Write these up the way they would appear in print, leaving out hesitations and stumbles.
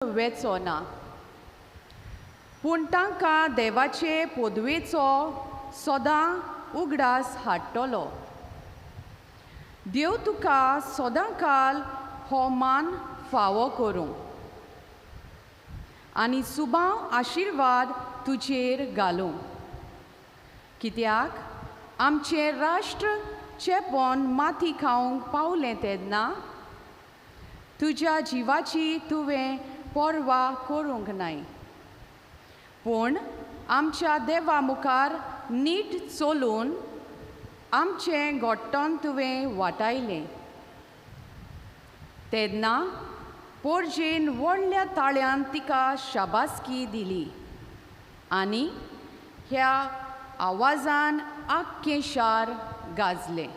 वेचो ना, पूण तांकां देवाचे पोदवेचो सदां उगडास हाडटलो. देव तुका सदांकाल हो मान फावो करूं आनी सुबाव आशिर्वाद तुजेर घालूं. कित्याक आमचें राष्ट्र चेपोन माती खावंक पावलें तेन्ना तुज्या जिवाची तुवें पर्वा करूंक नाय. पूण आमच्या देवा मुखार नीट चलून आमचें घोट्टण तुवें वाटायलें. तेन्ना पोरजेन व्हडल्या ताळ्यान तिका शाबासकी दिली आनी ह्या आवाजान आख्खें शार गाजलें.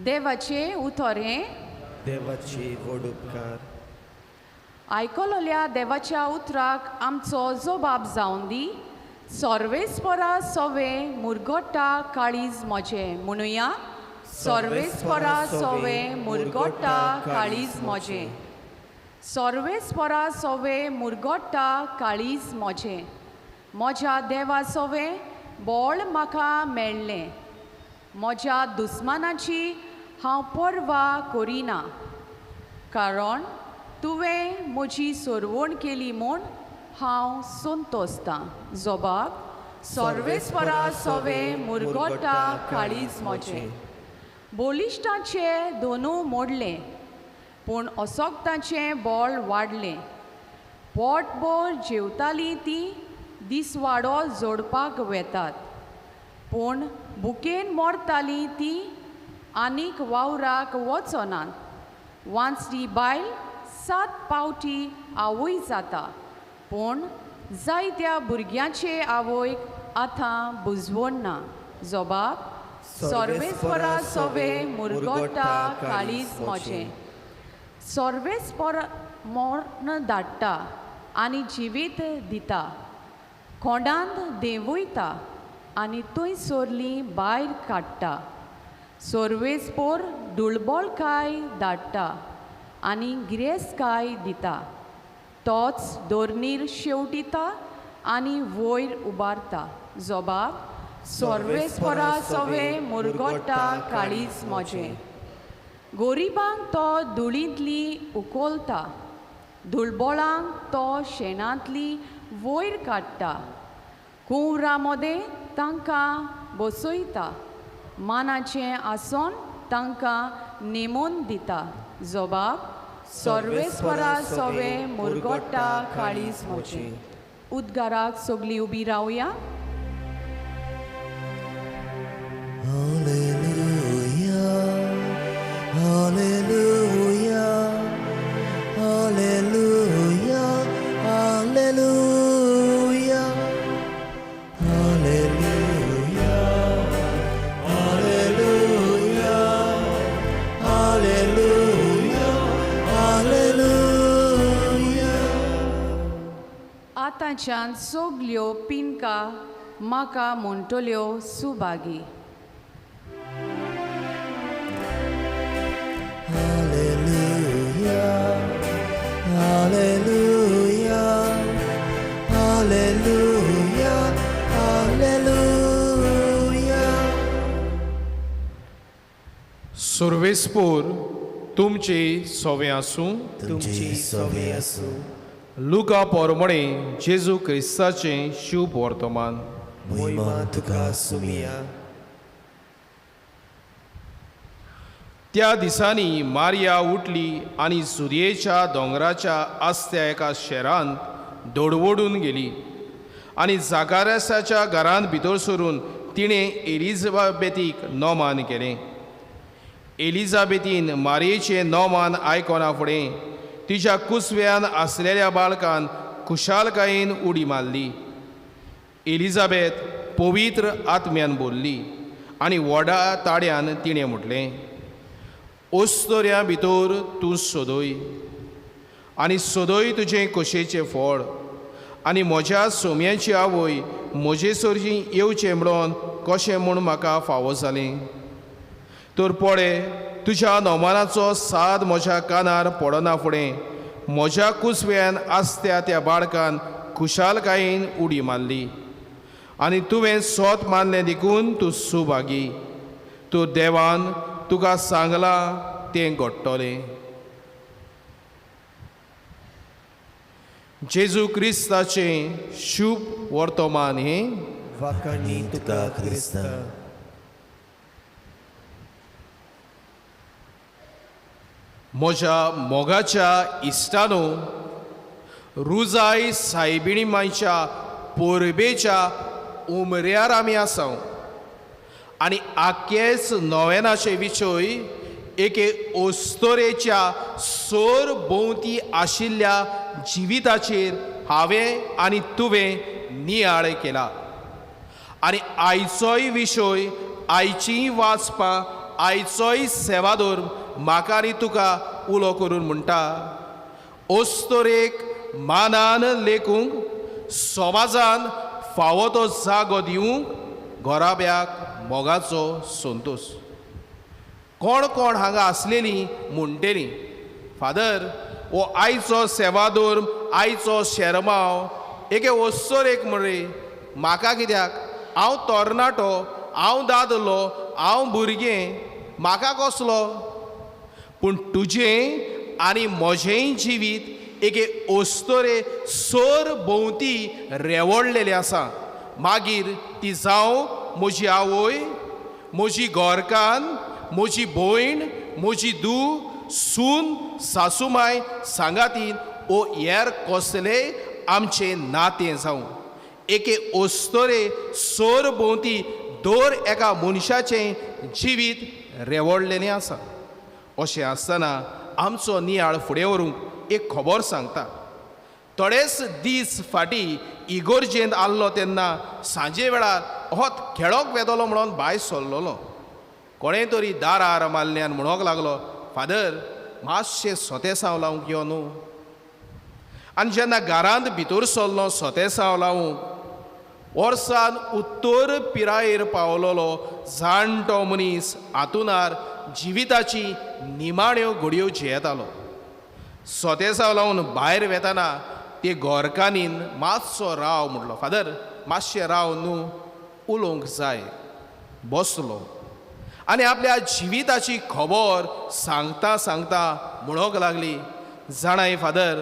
देवाचें उतर हें. देवाची व्हड उपकार. आयकलोल्या देवाच्या उतराक आमचो जबाब जावन दी. सर्वेस्परा सोवे मुरगोट्टा काळीज मोजें म्हणुया. सर्वेस्परा सोवे मुरगोट्टा काळीज मोजें. सर्वेस्परा सोवे मुरगोट्टा काळीज मोजें. म्हज्या देवा सोवे बोळ म्हाका मेळ्ळें. म्हज्या दुस्मानाची हांव पर्वा करिना, कारण तुवें म्हजी सोरवण केली म्हूण हांव संतोसतां. जबाब. सर्वेस्परा सोवे मुरगोट्टा काळीज मोजें. बोलिश्टांचे दोनू मोडले, पूण अशोक्ताचें बळ वाडलें. पोटभर जेवतालीं तीं दिसवाडो जोडपाक वेतात, पूण भुकेन मरतालीं तीं आनीक वावराक वचनात. वांचडी बायल 7 पावटी आवय जाता, पूण जायत्या भुरग्यांचे आवयक आतां बुजवण ना. जबाब. सर्वेस्परा सोवे मुरगोट्टा काळीज मोजें. सर्वेस्पर मरण धाडटा आनी जिवीत दिता. खोंडांत देंवयता आनी थंयसरलीं भायर काडटा. सर्वेस्पोर दुळबोळकाय धाडटा आनी गिरेस्तकाय दिता. तोच दोरनीर शेवटिता आनी वयर उबारता. जबाब. सर्वेस्परा सोवे मुरगोट्टा काळीज मोजें. गोरिबांक तो धुळींतली उखलता, धुळबोळांक तो शेणांतली वयर काडटा. कुंवरां मदें तांकां बसयता, मानाचें आसन तांकां नेमून दिता. जबाब. सर्वेस्परा सोवे मुरगोट्टा काळीज मोजें. उद्गाराक सगळीं उबी रावया. Hallelujah, hallelujah, hallelujah, hallelujah, hallelujah, hallelujah, hallelujah, hallelujah. आतांच्यान सगल्यो पिनका म्हाका म्हणटल्यो सुभागी. Hallelujah, hallelujah, hallelujah. सर्वेस्पोर तुमची सोवे आसूं. तुमची सोवे आसूं. लुका पोरमणे जेजू क्रिस्ताचें शुभ वर्तमान. महिमा तुका सुमिया. त्या दिसांनी मारिया उठली आनी सुर्येच्या दोंगराच्या आस्त्या एका शेरांत दौडवडून गेली आनी जाकार्यासाच्या घरांत भितर सरून तिणें एलिझाबेथीक नोमान केलें. एलिझाबेथीन मारयेचें नोमान आयकना फुडें तिच्या कुसव्यान आसलेल्या बाळकान खुशालकायेन उडी मारली. एलिझाबेथ पवित्र आत्म्यान बोल्ली आनी व्हडा ताड्यान तिणें म्हटलें, ओस्तोऱ्या भितर तूं सोदय आनी सोदय तुजें खोशेचें फळ. आनी म्हज्या सोम्याची आवय म्हजे सोरजीं येवचें म्हणून कशें म्हूण म्हाका फावो जालें. तर पळय, तुज्या नोमानाचो साद म्हज्या कानार पडना फुडें म्हज्या कुसव्यान आसत्या त्या बाळकान खुशालकायेन उडी मारली आनी तुवें सोत मानलें देखून तूं सुभागी तूं देवान तुका सांगलां तें घडटलें. जेजू क्रिस्ताचें शुभ वर्तमान हें वाखाणी तुका क्रिस्ता. म्हज्या मोगाच्या इश्टानो, रुजाय सायबिणी मायच्या पोरबेच्या उमऱ्यार आमी आसां आनी आख्खेच नोवेनाचे विशय एके ओस्तोरेच्या सोर भोंवती आशिल्ल्या जिविताचेर हांवें आनी तुवें नियाळ केला आनी आयचोय विशय आयचीय वाचपां आयचोय सेवादोर म्हाका आनी तुका उलो करून म्हणटा. ओस्तोरेक मानान लेखूंक समाजान फावो तो जागो दिवंक घोराब्याक मोगाचो संतोश. कोण कोण हांगा आसलेलीं म्हणटेलीं, फादर हो आयचो सेवादोर आयचो शेरमांव एके ओस्तोरेक म्हणरे म्हाका कित्याक, हांव तरणाटो, हांव दादलो, हांव भुरगें, म्हाका कसलो. पूण तुजें आनी म्हजेंय जिवीत एके ओस्तोरे सोर भोंवती रेवोडलेलें आसा. मागीर ती जावं म्हजी आवय, म्हजी घोरकान, म्हजी भयण, म्हजी धूव, सून, सासूमाय, सांगातीन ओ हेर कसलेय आमचें नातें जावं एके ओस्तोरे सोर भोंवती दर एका मनशाचें जिवीत रेवोडलेलें आसा. अशें आसतना आमचो नियाळ फुडें व्हरूंक एक खबर सांगता. थोडेच दीस फाटीं इगोर्जेंत आसलो तेन्ना सांजे वेळार होत खेळोंक वेदलो म्हणून भायर सरलोलो. कोणें तरी दारार मारल्यान म्हणोंक लागलो, फादर मातशें सोतेसांव लावंक यो न्हू. आनी जेन्ना घरांत भितर सरलो सोतेसांव लावंक, वर्सान उत्तर पिरायेर पावलोलो जाणटो मनीस हातूनार जिविताची निमाण्यो घडयो जियेतालो. सोतेसांव लावन भायर वेताना ते घोरकानीन मातसो राव म्हणलो. फादर मातशें राव न्हू, उलोवंक जाय. बसलो आनी आपल्या जिविताची खबर सांगता सांगता म्हणोंक लागली, जाणाय फादर,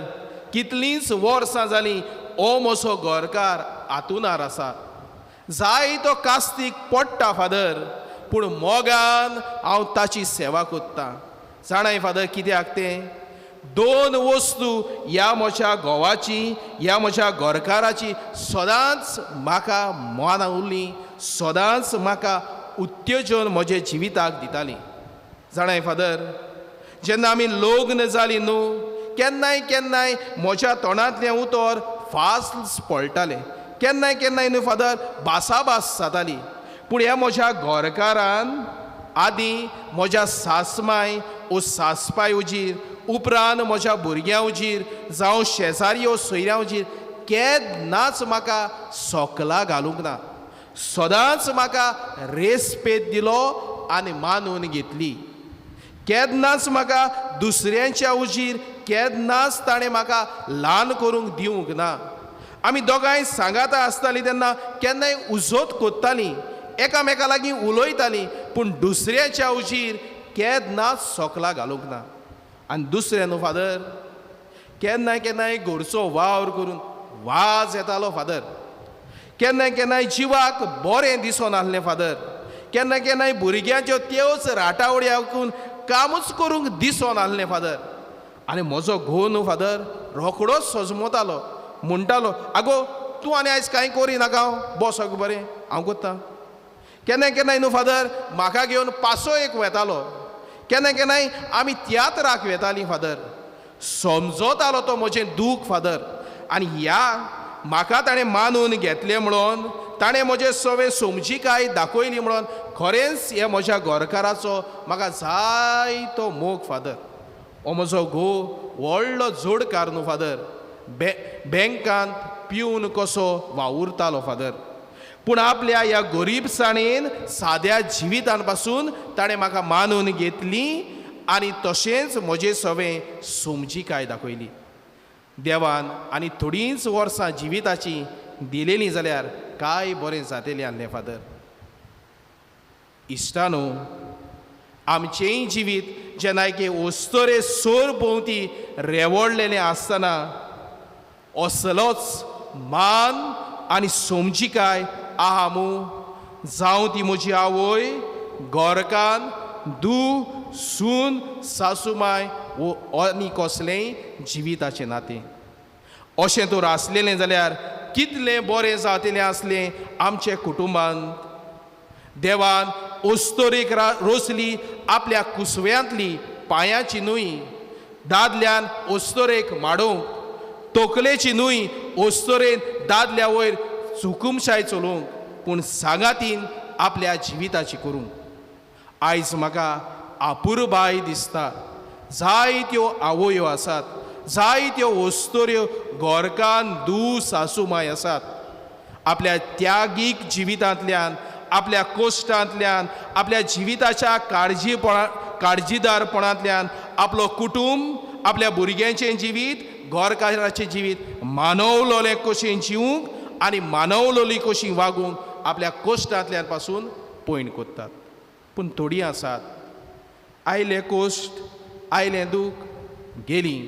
कितलींच वर्सां जालीं हो म्हजो घोरकार हातूनार आसा. जाय तो कास्तीक पडटा फादर, पूण मोगान हांव ताची सेवा कोत्तां. जाणाय फादर कित्याक तें? दोन वस्तू ह्या म्हज्या घोवाची, ह्या म्हज्या घोरकाराची सदांच म्हाका मना उरलीं, सदांच म्हाका उत्तेजन म्हज्या जिविताक दितालीं. जाणाय फादर, जेन्ना आमी लग्न जालीं न्हू, केन्नाय केन्नाय म्हज्या तोंडांतलें उतर फास्ट पळटालें. केन्नाय केन्नाय न्हू फादर भासाभास जाताली. पूण ह्या म्हज्या घोरकारान आदीं म्हज्या सासमाय ओ सासपाय उजीर, उपरांत म्हज्या भुरग्यां उजीर जावं शेजारी ओ सोयऱ्यां उजीर केन्नाच म्हाका सोकला घालूंक ना. सदांच म्हाका रेस्पेद दिलो आनी मानून घेतली. केन्नाच म्हाका दुसऱ्यांच्या उजीर केन्नाच ताणें म्हाका ल्हान करूंक दिवंक ना. आमी दोगांय सांगाता आसतालीं तेन्ना केन्नाय उजोत कोत्तालीं, एकामेका लागीं उलयतालीं, पूण दुसऱ्याच्या उजीर केन्नाच सोकला घालूंक ना. आनी दुसरें न्हू फादर, केन्नाय केन्नाय घरचो वावर करून वाज येतालो फादर. केन्नाय केन्नाय जिवाक बरें दिसोन आसलें फादर. केन्ना केन्नाय भुरग्यांच्यो त्योच राटावळी आयकून कामूच करूंक दिसोन आसलें फादर. आनी म्हजो घोव न्हू फादर रोखडोच सजमोतालो, म्हणटालो, आगो तूं आनी आयज कांय करी नाका, बस गो बरें हांव कोत्तां. केन्नाय केन्नाय न्हू फादर म्हाका घेवन पासो एक वेतालो. केन्ना केन्नाय आमी तियात्राक वेतालीं फादर. समजतालो तो म्हजें दूख फादर. आनी ह्या म्हाका ताणें मानून घेतलें म्हणून, ताणें म्हजे सवे समजीकाय दाखयली म्हणून खरेंच ह्या म्हज्या घोरकाराचो म्हाका जायतो मोग फादर. हो म्हजो घोव व्हडलो जोडकार न्हू फादर. बँकांत पिवन कसो वावुरतालो फादर. पूण आपल्या ह्या गरीबसाणेन साद्या जिवितान पासून ताणें म्हाका मानून घेतली आनी तशेंच म्हजें सवें सोमजीकाय दाखयली. देवान आनी थोडींच वर्सां जिविताची दिलेलीं जाल्यार काय बरें जातलें आसलें फादर. इश्टानो, आमचेंय जिवीत जेन्ना एके वस्तोरे सोर भोंवती रेवडलेलें आसतना असलोच मान आनी सोमजीकाय आहा मू. जावं ती म्हजी आवय, घोरकान, धूव, सून, सासूमाय वो आनी कसलेंय जिविताचें नातें. अशें तर आसलेलें जाल्यार कितलें बरें जातलें आसलें आमचे कुटुंबांत. देवान ओस्तोरेक रोसली आपल्या कुसव्यांतली पांयाची न्हूय, दादल्यान ओस्तोरेक माडोवंक, तोकलेची न्हूय ओस्तोरेन दादल्या वयर चुकुमशाय चलोवंक, पूण सांगातीन आपल्या जिविताची करूंक. आयज म्हाका आपुरबाय दिसता. जायत्यो आवयो आसात, जायत्यो ओस्तोऱ्यो घोरकान, धूव, सासूमाय आसात. आपल्या त्यागीक जिवितांतल्यान, आपल्या कोश्टांतल्यान, आपल्या जिविताच्या काळजीदारपणांतल्यान आपलो कुटुंब, आपल्या भुरग्यांचें जिवीत, घोरकाराचें जिवीत मानवलोलें कशें जिवूंक आनी मानवलोली कशीं वागूंक आपल्या कोश्टांतल्यान पासून पयण कोत्तात. पूण थोडीं आसात आयले कोश्ट, आयलें दूख, गेलीं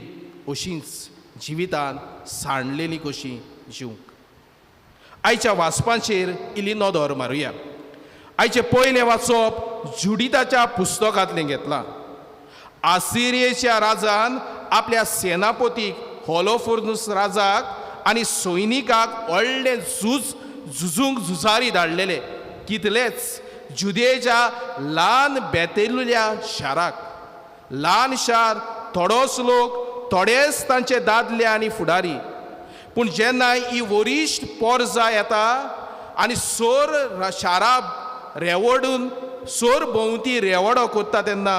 अशींच जिवितान सांडलेलीं कशीं जिवंक. आयच्या वाचपांचेर इल्ली नदर मारुया. आयचें पयलें वाचप जुडिताच्या पुस्तकांतलें घेतलां. आसिरियेच्या राजान आपल्या सेनापतीक होलोफोर्नुस राजाक आनी सैनिकाक व्हडलें झुजूंक झुजारी धाडलेले. कितलेच जुदेच्या ल्हान बेतेलुल्या शाराक. ल्हान शार, थोडोच लोक, थोडेच तांचे दादले आनी फुडारी. पूण जेन्ना ही वरिश्ट पोरजा येता आनी सोर शारा रेवडून सोर भोंवती रेवडो कोत्ता तेन्ना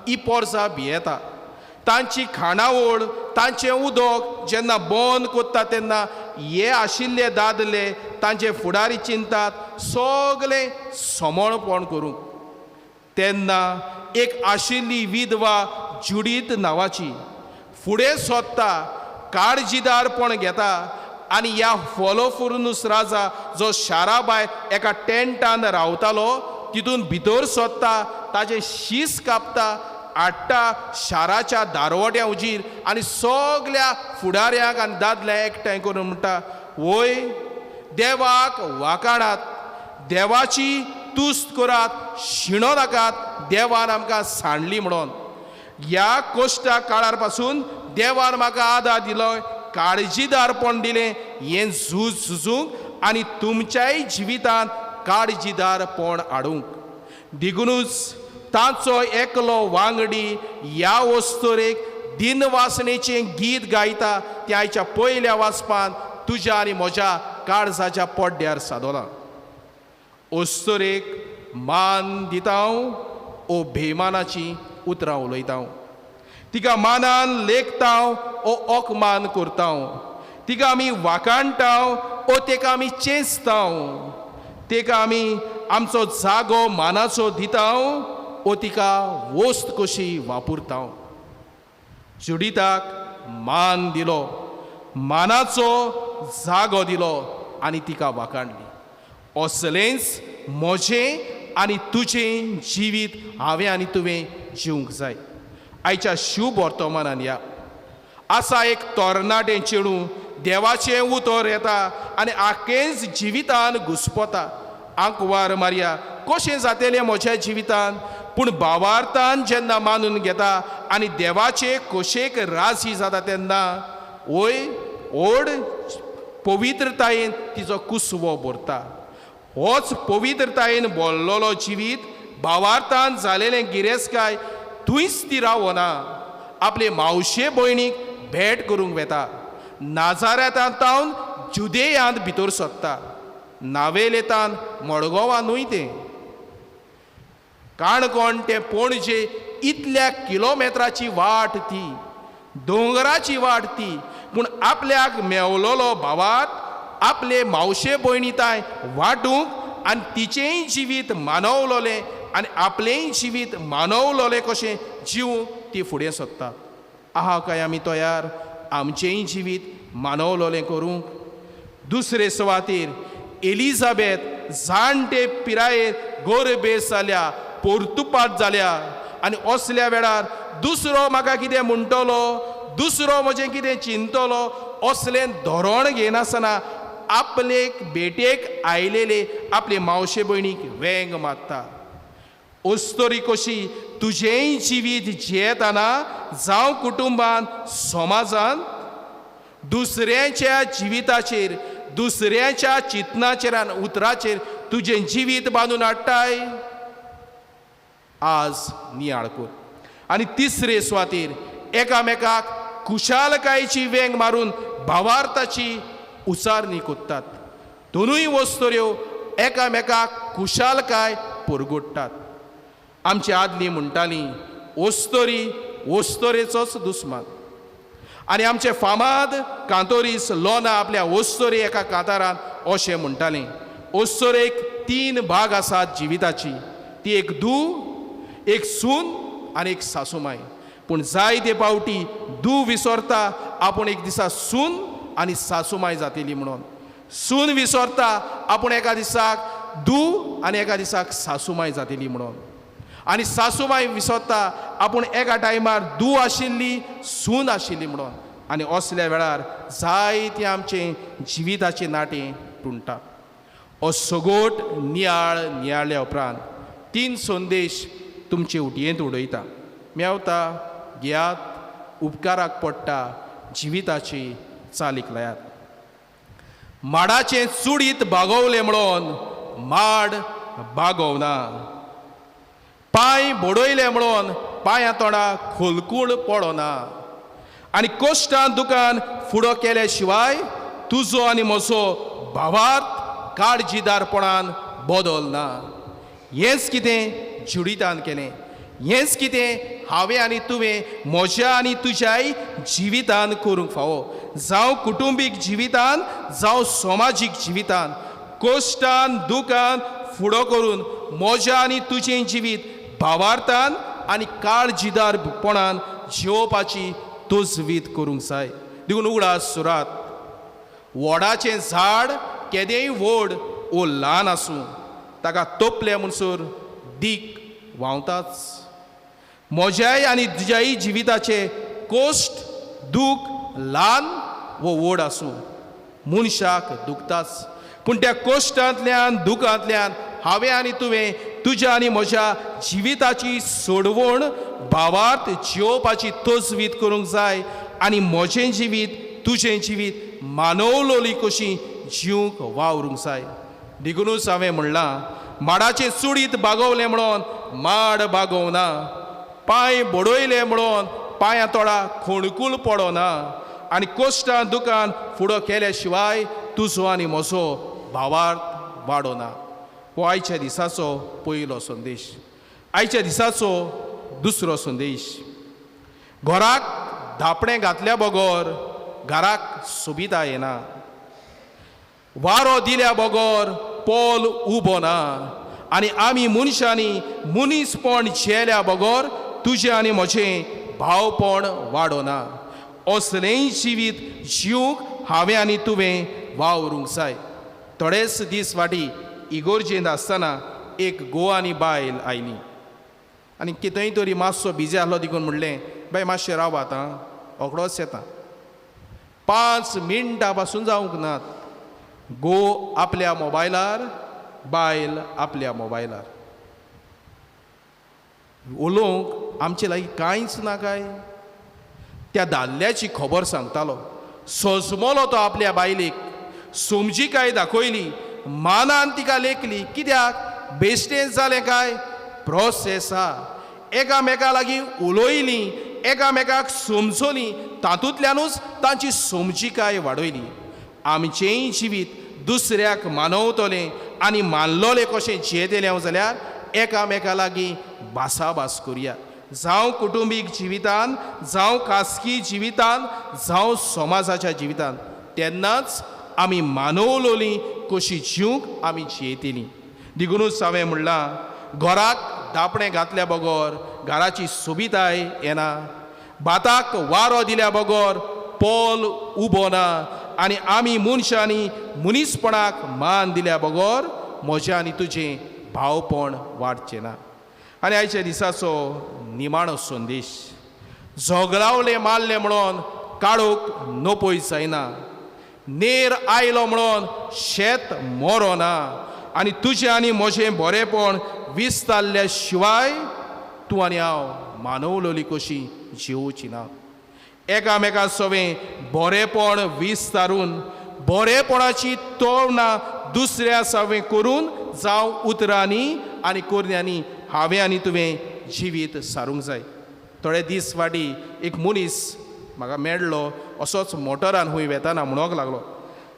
ही पोरजा भियेता. तांची खाणावळ, तांचें उदक जेन्ना बंद कोत्ता तेन्ना हे आशिल्ले दादले तांचे फुडारी चिंतात सगलें समळपण करूंक. तेन्ना एक आशिल्ली विधवा जुडीत नांवाची फुडें सोदता, काळजीदारपण घेता आनी ह्या होलोफोर्नुस राजा जो शारा भायर एका टेंटान रावतालो तितून भितर सोदता, ताजें शीस कापता, हाडटा शाराच्या दारवट्या उजीर आनी सगल्या फुडाऱ्यांक आनी दादल्यांक एकठांय करून म्हणटा, वय देवाक वाकाणात, देवाची तुस्त करात, शिणो नाकात, देवान आमकां सांडली म्हणून. ह्या कोश्टा काळार पासून देवान म्हाका आदार दिलो, काळजीदारपण दिलें हें झुजूंक आनी तुमच्याय जिवितांत काळजीदारपण हाडूंक. देखूनच तांचो एकलो वांगडी ह्या वस्तोरेक दिनवासणेचें गीत गायता तें आयच्या पयल्या वाचपान तुज्या आनी म्हज्या काळजाच्या पड्ड्यार सादोलां. वस्तोरेक मान दिता हांव, ओ भेमानाची उतरां उलयता. तिका मानान लेखता ओ ओकमान करता. तिका आमी वाकाणटा ओ तेका आमी चेंचता. तेका आमी आमचो जागो मानाचो दिता ओ तिका वस्त कशी वापुरता. जुडिताक मान दिलो, मानाचो जागो दिलो आनी तिका वाकाणली. असलेंच म्हजें आनी तुजें जिवीत हांवें आनी तुवें जिवंक जाय. आयच्या शुभ वर्तमानान या आसा एक तरणाटें चेडूं देवाचें उतर येता आनी आख्खेंच जिवितान घुस्पता. आंकवार मारया कशें जातलें म्हज्या जिवितान, पूण भावार्थान जेन्ना मानून घेता आनी देवाचे कशेक राजी जाता तेन्ना वय ओड पवित्रतायेन तिचो कुसवो भरता. होच पवित्रतायेन भरलेलो जिवीत भावार्थान जालेलें गिरेस्तकाय थंयच ती रावना, आपले मावशे भयणीक भेट करूंक वेता. नाजारेतांतावन जुदेयांत भितर सोदता. नावेलेतान मडगांवां न्हूय तें. काणकोण ते पणजे इतल्या किलोमिटराची वाट ती, दोंगराची वाट ती, पूण आपल्याक मेवलोलो भावात आपले मावशे भयणीताय वाटूंक आनी तिचेंय जिवीत मानवलोलें आनी आपलेंय जिवीत मानवलोलें कशें जीव ती फुडें सोदता. आहा काय आमी तयार आमचेंय जिवीत मानवलोलें करूंक? दुसरे सुवातेर एलिझाबेथ जाणटे पिरायेर गोरबेस जाल्या, पोर्तुपात जाल्या, आनी असल्या वेळार दुसरो म्हाका कितें म्हणटलो, दुसरो म्हजें कितें चिंतलो असलें धोरण घेनासतना आपले बेटेक आयलेले आपले मावशे भयणीक वेंग मारता. अस्तोरी कशी तुजेंय जिवीत जियेतना जावं कुटुंबान समाजान दुसऱ्याच्या जिविताचेर, दुसऱ्याच्या चिंतनाचेर आनी उतराचेर तुजें जिवीत बांदून हाडटाय? आज नियाळ कर. आनी तिसरे सुवातेर एकामेकाक कुशालकायेची वेंग मारून भावार्थाची उसारणी कोत्तात. दोनूय वस्तोऱ्यो एकामेकाक कुशालकाय पुरगुडटात. आमची आदली म्हणटाली वस्तोरी वस्तोरेचोच दुस्मान. आनी आमचे फामाद कांतोरीस लोना आपल्या वस्तोरी एका कांतारान अशें म्हणटालें, वस्तोरेक 3 भाग आसात जिविताची. ती एक धूव, एक सून आनी एक सासूमाय. पूण जायते पावटी धूव विसरता आपूण एक दिसा सून आनी सासूमाय जातली म्हणून. सून विसरता आपूण एका दिसाक धूव आनी एका दिसाक सासूमाय जातली म्हणून. आनी सासूमाय विसरता आपूण एका टायमार धूव आशिल्ली, सून आशिल्ली म्हणून. आनी असल्या वेळार जायते आमचें जिविताचें नाटें तुंडटा. हो सगोट नियाळल्या उपरांत 3 संदेश तुमचे उटयेंत उडयता. मेवता, घेयात, उपकाराक पडटा, जिविताची चालीक लायात. माडाचें चुडीत बागोवलें म्हणून माड बागोवना. पांय बडयले म्हणून पांया तोंडा खोलकूळ पडना. आनी कोश्टान दुकान फुडो केल्या शिवाय तुजो आनी म्हजो भावार्थ काळजीदारपणान बदलना. हेंच कितें जुडितान केलें. हेंच कितें हांवें आनी तुवें म्हज्या आनी तुज्याय जिवितान करूंक फावो. जावं कुटुंबीक जिवितान, जावं समाजीक जिवितान. कोश्टान दुकान फुडो करून म्हज्या आनी तुजें जिवीत भावार्थान आनी काळजीदारपणान जिवोवपाची तजवीज करूंक जाय. देखून उगडास सुरात. वडाचें झाड केदेंय व्हड वो ल्हान आसूं ताका तोपले म्हणसर दीक व्हांवताच. म्हज्याय आनी तुज्याय जिविताचे कोश्ट दूख ल्हान वो व्हड आसूं मनशाक दुखताच. पूण त्या कोश्टांतल्यान दुखांतल्यान हांवें आनी तुवें तुज्या आनी म्हज्या जिविताची सोडवण भावार्थ जिवोवपाची तजवीज करूंक जाय. आनी म्हजें जिवीत, तुजें जिवीत मानवलोली कशी जिवंक वावरूंक जाय. देखूनच हांवें म्हणलां, माडाचें चुडीत बागोवलें म्हणून माड बागोवना. पांय बडयले म्हणून पांया तोडा खोणकूल पडना. आनी कोश्टां दुकान फुडो केल्या शिवाय तुजो आनी म्हजो भावार्थ वाडना. हो आयच्या दिसाचो पयलो संदेश. आयच्या दिसाचो दुसरो संदेश. घराक धापणें घातल्या बगोर घराक सोबिता येना. वारो दिल्या बगोर पोल उबो ना. आनी आमी मनशांनी मनीसपण जेल्या बगोर तुजें आनी म्हजें भावपण वाडना. असलेंय जिवीत जिवंक हांवें आनी तुवें वावरूंक जाय. थोडेच दीस फाटीं इगोर्जेंत आसतना एक गोवानी बायल आयली. आनी कितेंय तरी मातसो बिजी आसलो देखून म्हणलें, बाय मातशें रावात आं, रोखडोच येता. 5 मिनटां पासून जावंक नात. गो आपल्या मोबायलार, बायल आपल्या मोबायलार. उलोवंक आमचे लागीं कांयच ना काय. त्या दादल्याची खबर सांगतालो. सजमलो तो आपल्या बायलेक. समजीकाय दाखयली, मानान तिका लेखली. कित्याक? बेश्टेच जालें काय? प्रोसेस आहा. एकामेका लागीं उलोयलीं, एकामेकाक समजोलीं, तातूंतल्यानूच तांची समजीकाय वाडयली. आमचेंय जिवीत दुसऱ्याक मानवतलें आनी मानलोलें कशें जियेतलें जाल्यार एकामेका लागीं भासाभास करुया. जावं कुटुंबीक जिवितान, जावं खासगी जिवितान, जावं समाजाच्या जिवितान. तेन्नाच आमी मानवलोलीं कशीं जिवंक आमी जियेतलीं. देखूनच हांवें म्हणलां, घराक धापणें घातल्या बगोर घराची सोबिताय येना, भाताक वारो दिल्या बगोर पोल उबो ना, आनी आमी मनशांनी मनीसपणाक मान दिल्या बगोर म्हजें आनी तुजें भावपण वाडचें ना. आनी आयच्या दिसाचो निमाणो संदेश, झगडावले मारले म्हणून काडूंक नपयस जायना, नेर आयलो म्हणून शेत मोरो ना, आनी तुजें आनी म्हजें बरेंपण विस्तारल्या शिवाय तूं आनी हांव मानवलोली कशी जिवची ना. एकामेका सवें बरेंपण विस्तारून बरेपणाची तोडना दुसऱ्या सवें करून जावं उतरांनी आनी कोरण्यांनी हांवें आनी तुवें जिवीत सारूंक जाय. थोडे दीस फाटीं एक मनीस म्हाका मेळ्ळो, असोच मोटरान खूंय वेताना म्हणोंक लागलो,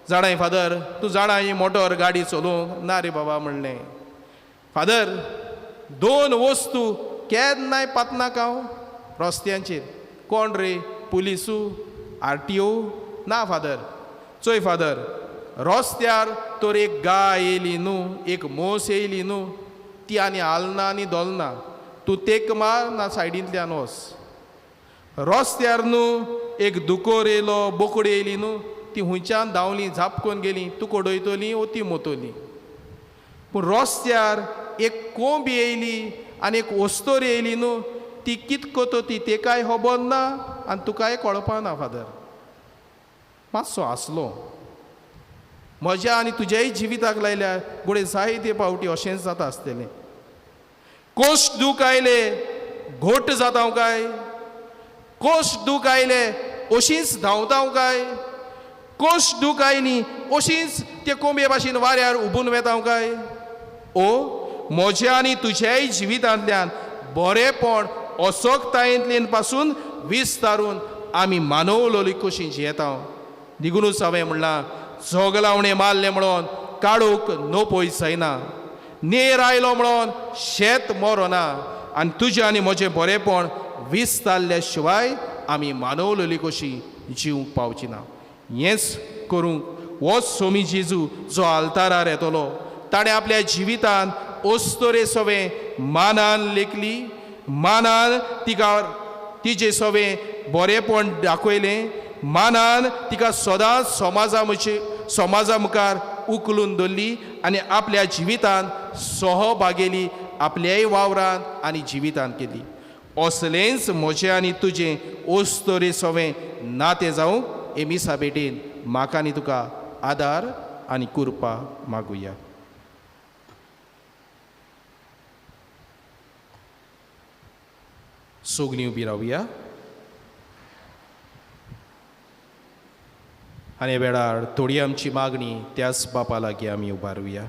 जाणाय फादर तूं जाणा ही मोटर गाडी चलोवंक ना रे बाबा म्हणलें. फादर 2 वस्तू केन्नाय पातनाका हांव रस्त्यांचेर, कोण रे, पुलिसू, RTO? ना फादर. चोय फादर, रस्त्यार तर एक गाय येयली न्हू, एक मोस येयली न्हू, ती आनी हालना आनी दोलना, तूं तेक मार ना सायडींतल्यान वच. रस्त्यार न्हू एक दुकोर येयलो, बोकडी येयली न्हू, ती हुंयच्यान धांवली, झापकून गेली, तूं कोडयतली वो ती मोतली. पूण रस्त्यार एक कोंब येयली आनी एक वस्तोर येयली न्हू, ती कित कोतो ती तेकाय खबर ना आनी तुकाय कळपाना फादर. मातसो आसलो म्हज्या आनी तुज्याय जिविताक लायल्यार गुडे जायते पावटी अशेंच जाता आसतलें. कोश्ट दूख आयले घोट जाता काय, कोश्ट दूख आयले अशींच धांवता काय, कोश्ट दूख आयली अशींच ते कोंबये भाशेन वाऱ्यार उबून वेता काय. ओ म्हज्या आनी तुज्याय जिवितांतल्यान बरेंपण असोकतायेंतल्यान पासून विस्तारून आमी मानवलोली कशीं जियेता. निगुनूच हांवें म्हणलां, झगलावणें मारलें म्हणून काडूंक नपयस जायना, नेर आयलो म्हणून शेत मोरो ना, आनी तुजें आनी म्हजें बरेंपण विस्तारल्या शिवाय आमी मानवलोली कशीं जिवंक पावची ना. हेंच करूंक हो सोमी जेजू जो आल्तारार येतलो, ताणें आपल्या जिवितान ओस्तोरे सवें मानान लेखली, मानान तिका तिजें सवें बरेंपण दाखयलें, मानान तिका सदांच समाजा मुखार उखलून दवरली आनी आपल्या जिवितान सहभागेली आपल्याय वावरांत आनी जिवितांत केली. असलेंच म्हजें आनी तुजें ओस्तोरे सवें नातें जावंक एमिसा बेटेन म्हाका आनी तुका आदार आनी कृपा मागुया. सोगलीं उबी रावया आनी वेळार थोडी आमची मागणी त्याच बापा लागीं आमी उबारुया.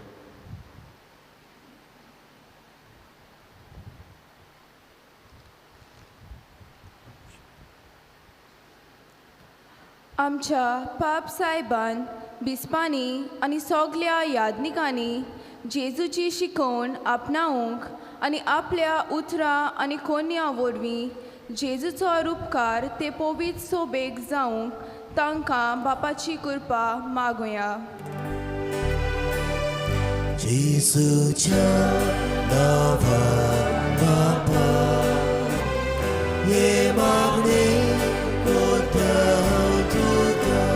आमच्या पाप सायबान बिस्पांनी आनी सगल्या यादनिकांनी जेजूची शिकवण आपणावंक आनी आपल्या उतरां आनी कोन्यां वरवीं जेजूचो उपकार ते पवित्र सोबेक जावंक तांकां बापाची कृपा मागुया. जेजूच्या नांवान बापा, हे मागणें करता तुका.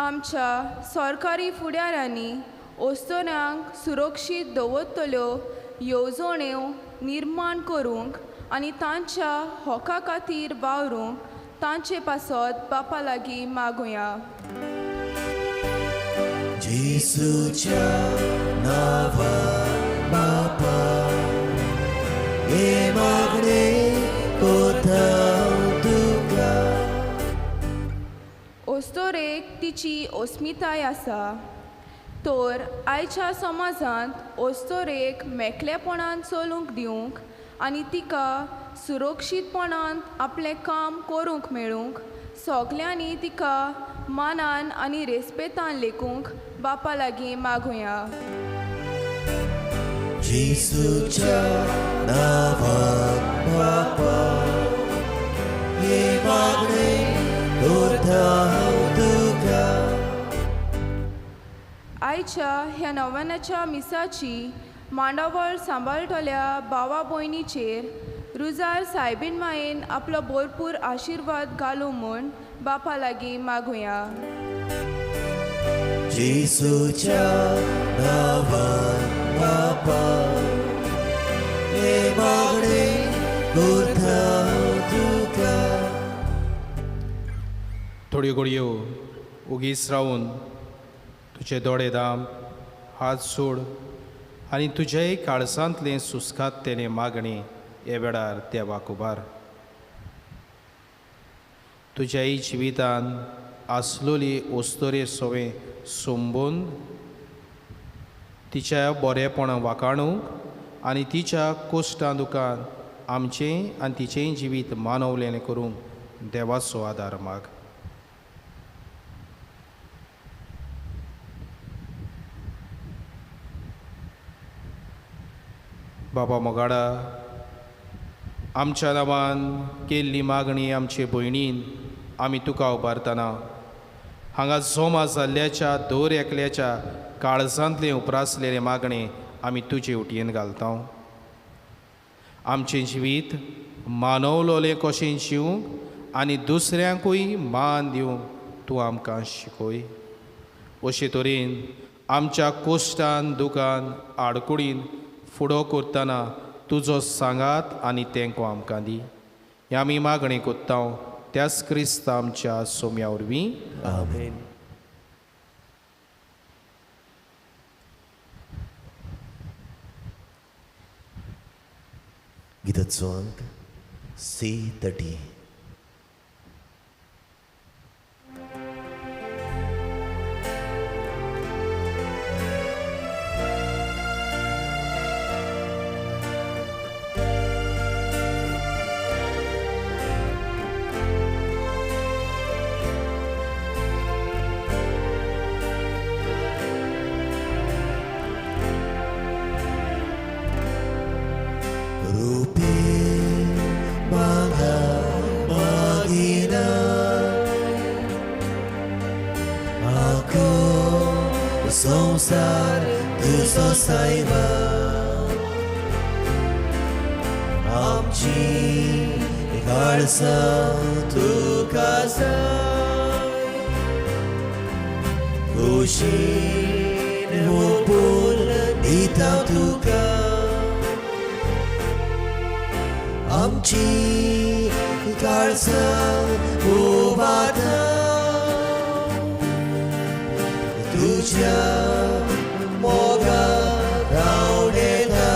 आमच्या सरकारी फुडाऱ्यांनी ओस्तोऱ्यांक सुरक्षीत दवरतल्यो येवजण्यो निर्माण करूंक आनी तांच्या हक्का खातीर वावरूंक तांचे पासत बापा लागीं मागुया. जेजूच्या नांवान बापा, हे मागणें करता तुका. ओस्तोरेक तिची अस्मिताय आसा, तर आयच्या समाजांत ओस्तोरेक मेकलेपणान चलूंक दिवंक आनी तिका सुरक्षीतपणान आपलें काम करूंक मेळूंक सगल्यांनी तिका मानान आनी रेस्पेतान लेखूंक बापा लागीं मागुया. जेजूच्या नांवान बापा, हे मागणें करता तुका. आयच्या ह्या नव्यानाच्या मिसाची मांडावळ सांबाळटल्या भावा भयणीचेर रुजार सायबीन मायेन आपलो भरपूर आशिर्वाद घालूं म्हूण बापा लागीं मागुया. जेसूच्या नांवान बापा हे मागणे करता हांव तुका. थोड्यो घडयो उगीच रावून तुजे दोळे दाम हात सोड आनी तुजेय काळजांतलें सुस्कांतलें मागणी हे वेळार देवाक उबार. तुज्याय जिवितान आसलोली ओस्तोरे सोवे सोंबून तिच्या बरेपणां वाखाणूंक आनी तिच्या कोश्टां दुखान आमचें आनी तिचें जिवीत मानवलें करूंक देवाचो आदार माग. बाबा मोगाडा, आमच्या नांवान केल्ली मागणी आमचे भयणीन आमी तुका उबारतना हांगा जोमा जाल्ल्याच्या दर एकल्याच्या काळजांतले उपरासलेले मागणे आमी तुजे उटयेन घालता. आमचें जिवीत मानवलोलें कशें जिवंक आनी दुसऱ्यांकूय मान दिवंक तूं आमकां शिकय. अशे तरेन आमच्या कोश्टान दुखान आडकुडीन फुडो करतना तुजो सांगात आनी तेंको आमकां दी. हें आमी मागणी कोत्ता त्याच क्रिस्त आमच्या सोम्या वरवीं. आमेन. गिताचो अंक C30. रूपे मागा मागिना आको संसार तुजो सायबा. आमची काळजां तुका जाय खोशेन ओपून दिता तुका. आमची काळजां उबारता तुज्या मोगान रावडेता.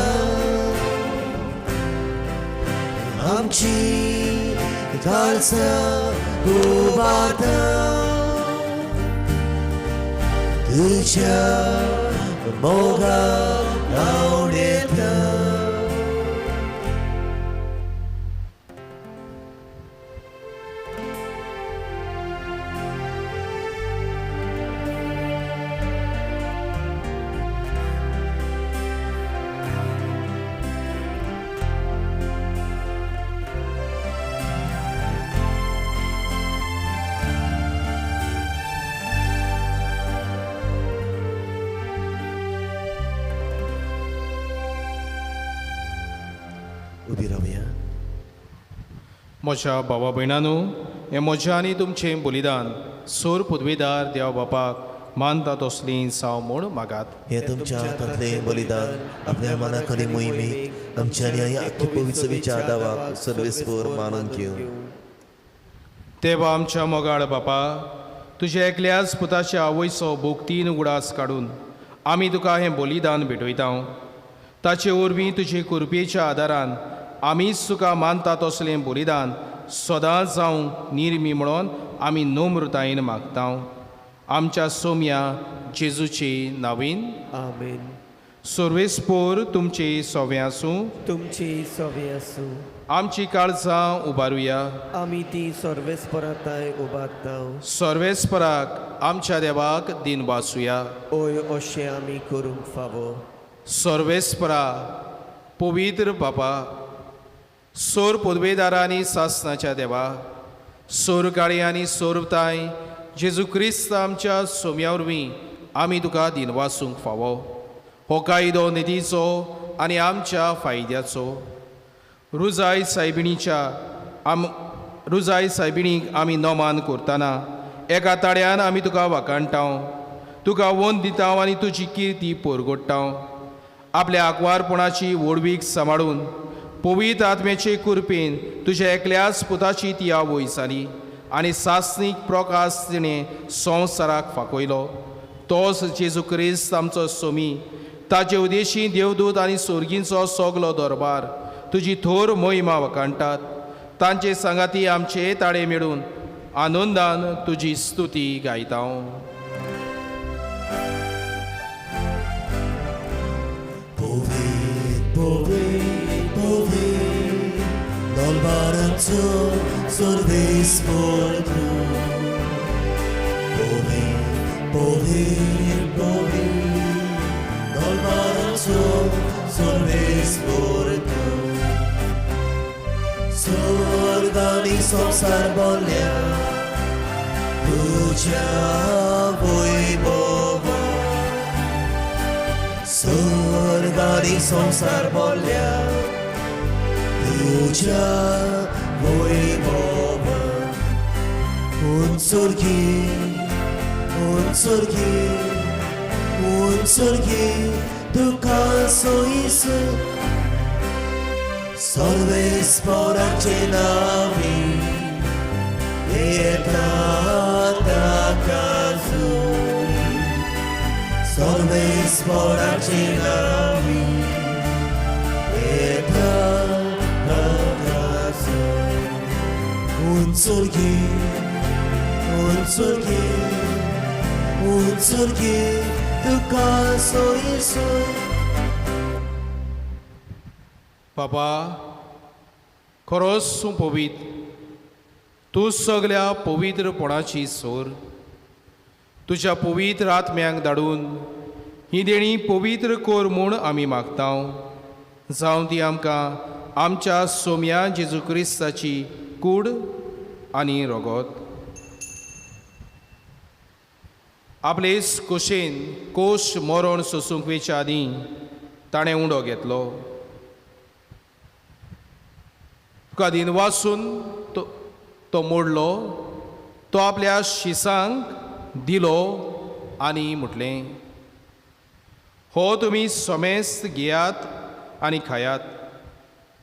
आमची काळजां उबारता तुज्या मोगान रावडेता. उबी रावया. म्हज्या भावा भयणांनो, हें म्हजें आनी तुमचें बलिदान सोर पदवेदार देव बापाक मानता तसलीं जावं म्हूण मागात. हे तुमच्या हातांतलें बलिदान आपल्या मनाखाली मोहिमेक आमच्या आनी आख्खे पवित्र विचार दावाक सर्वेस्पर मानून घेवं. देवा आमच्या मोगाळ बापा, तुज्या एकल्याच पुताच्या आवयचो भोगतीन उगडास काडून आमी तुका हें बलिदान भेटयता. ताचे वरवीं तुजे कृपेच्या आदारान आमीच तुका मानता तसलें बलिदान सदांच जावं निर्मी म्हणून आमी नम्रतायेन मागता. आमच्या सोम्या जेजूचे नांवेन. आमेन. सर्वेस्पोर तुमचे सोवे आसूं. तुमची सवे आसूं. आमची काळजां उबारुया. आमी ती सर्वेस्पराताय उबारता. सर्वेस्पराक आमच्या देवाक दिन वाचुया. ओय अशें आमी करूंक फावो. सर्वेस्परा पवित्र बापा, सोर पदवेदारांनी सासनाच्या देवा, सोर काळी आनी सोरताय जेजू क्रिस्त आमच्या सोम्या वरवीं आमी तुका दिन वाचूंक फावो. हो कायदो निधीचो आनी आमच्या फायद्याचो. रुजाय सायबिणीक आमी नोमान करतना एका ताड्यान आमी तुका वाकाणटाव, तुका वोंद दितांव आनी तुजी किर्ती परगोडटाव. आपल्या आकवारपणाची वडवीक सांबाळून पवित्र आत्म्याचे कुरपेन तुज्या एकल्याच पुताची तिया वयसाली आनी सासणीक प्रकाश तिणें संवसाराक फाकयलो. तोच जेजू क्रिस्त आमचो सोमी, ताचे उदेशी देवदूत आनी सोर्गींचो सगलो दरबार तुजी थोर मोहिमा वकाणटात. तांचे सांगाती आमचे ताळे मेळून आनंदान तुजी स्तुती गायतांव. Dolbaranzo sorves por tu. Poder, Dolbaranzo sorves por tu. Sorgani संसार बोल्या तुझ्या वैभवा. Sorgani संसार बोल्या तुझ्या वैभवा. उंचुर्गी तुका सोयीसू. सर्वेस्पराचे नावी येता ताकाजू. सर्वेस्पराचे नावी येता ताकाजू. उंचुर्गी तुका सोयीसू. बाबा, खरोच तूं पवित्र, तूं सगळ्या पवित्रपणाची सोर. तुज्या पवित्र आत्म्यांक धाडून ही देणी पवित्र कोर म्हूण आमी मागतांव. जावं ती आमकां आमच्या सोम्या जेजू क्रिस्ताची कूड आनी रगत. आपले कुशेन कोश मरण सोसूंक वेच्या आदीं ताणें उंडो घेतलो. तुका दिन वाचून तो मोडलो, तो आपल्या शिसांक दिलो आनी म्हटलें, हो तुमी सोमेस्त घेयात आनी खायात.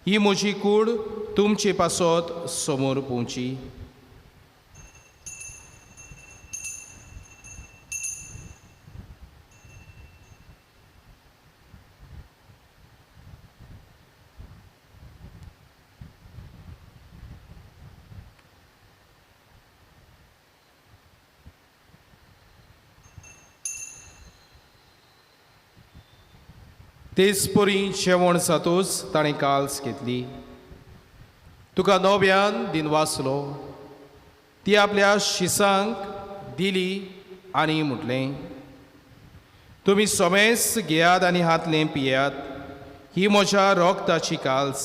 ही म्हजी कूड तुमचे पासत समोर पोवची. तेच परी जेवण जातूच ताणें काल्स घेतली. तुका नव्यान दिन वाचलो. ती आपल्या शिसांक दिली आनी म्हटलें, तुमी सोमेस घेयात आनी हातलें पियात. ही म्हज्या रोगताची काल्स,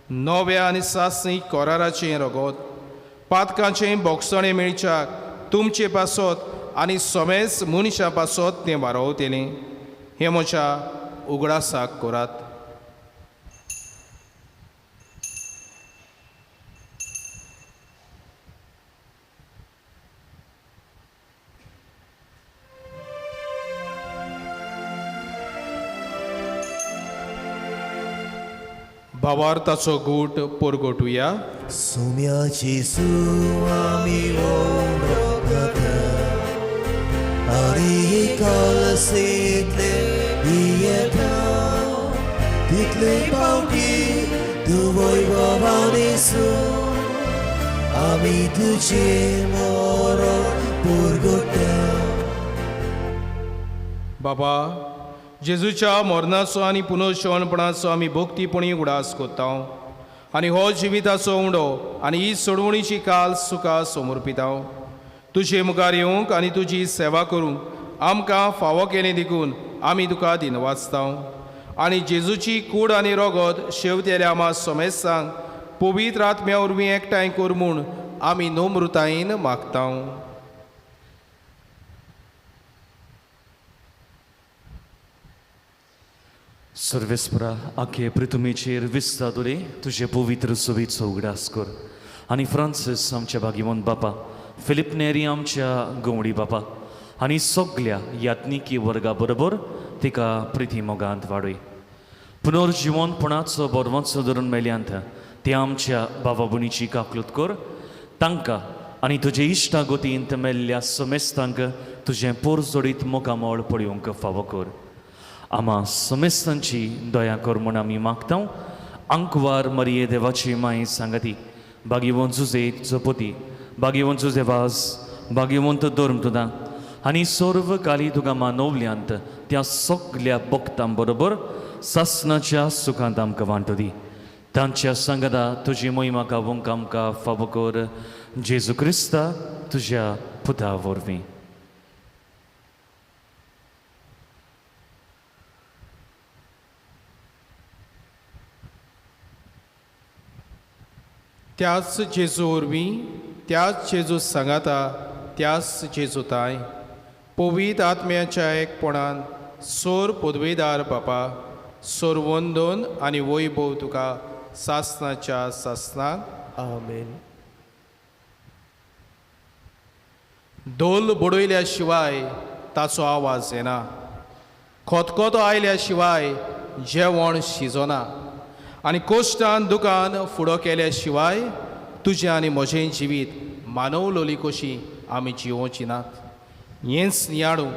नव्या आनी सासणी कोराराचें रगत, पातकांचें बोगसणें मेळच्याक तुमचे पासत आनी सोमेस मनशा पासत तें वारोवतेलें. हें म्हज्या उगडासाक करात. भावार्थाचो गूट परगोटुया. सोम्याची आमी ओळखता आनी कलसेतले येता. तितले पावटी तू वैभवानेसू. आमी तुझे मरण परगोटा. बाबा, जेजूच्या मरणाचो आनी पुनर्शवणपणाचो आमी भक्तीपणी उडास कोत्तांव आनी हो जिविताचो उंडो आनी ही सोडवणीची काल सुका समर्पितांव. तुजे मुखार येवंक आनी तुजी सेवा करूंक आमकां फावो केलें देखून आमी तुका दिनवाजतांव. आनी जेजूची कूड आनी रगत शेवतेल्या आमा सोमेसांक पवित्र आत्म्या वरवीं एकठांय कर म्हूण आमी नम्रतायेन मागतांव. सर्वेस्परा आखे पृथ्वीचेर विस्ता दुरे तुझे पवित्र सुबेचो उगडास कर आनी फ्रांसीस आमच्या भागीवंत बापा फिलिप नेरी आमच्या गवडी बापा आनी सगळ्या यात्निकी वर्गा बरोबर तिका प्रिती मोगांत वाडय पुनर्जिवनपणाचो बोरवोचो धरून मेल्यांत ते आमच्या बाबा भयणीची काकलूत कर तांकां आनी तुजे इश्टा गोतींत मेल्ल्या समेस्तांक तुजें पोर जोडीत मोकामोळ पळयोवंक फावो कर आम्हा समेस्तांची दया कर म्हूण आमी मागता अंकवार मरिये देवाची माय सांगाती भागीवंत जुजे जपोती भागीवंत जुजे वाज भागीवंत धर्म तुदा आनी सर्व काली तुका मानवल्यांत त्या सगळ्या भक्तां बरोबर सासणाच्या सुखांत आमकां वांटो दी तांच्या सांगाता तुजी मोहिमा गावूंक आमकां फावो कर जेजू क्रिस्ता तुज्या पुता वरवीं त्याच जेजू वरवीं त्याच जेजू सांगाता त्याच जेजू ताय पवित्र आत्म्याच्या एकपणान सोर पदवेदार बापा सोर वंदन आनी वैभव तुका सासणाच्या सासणाक आमेन. ढोल बडयल्या शिवाय ताचो आवाज येना खोतखोतो आयल्या शिवाय जेवण शिजोना आनी कोश्टान दुकान फुडो केल्या शिवाय तुजें आनी म्हजें जिवीत मानवलोली कशी आमी जिवोवची नात हेंच नियाळूंक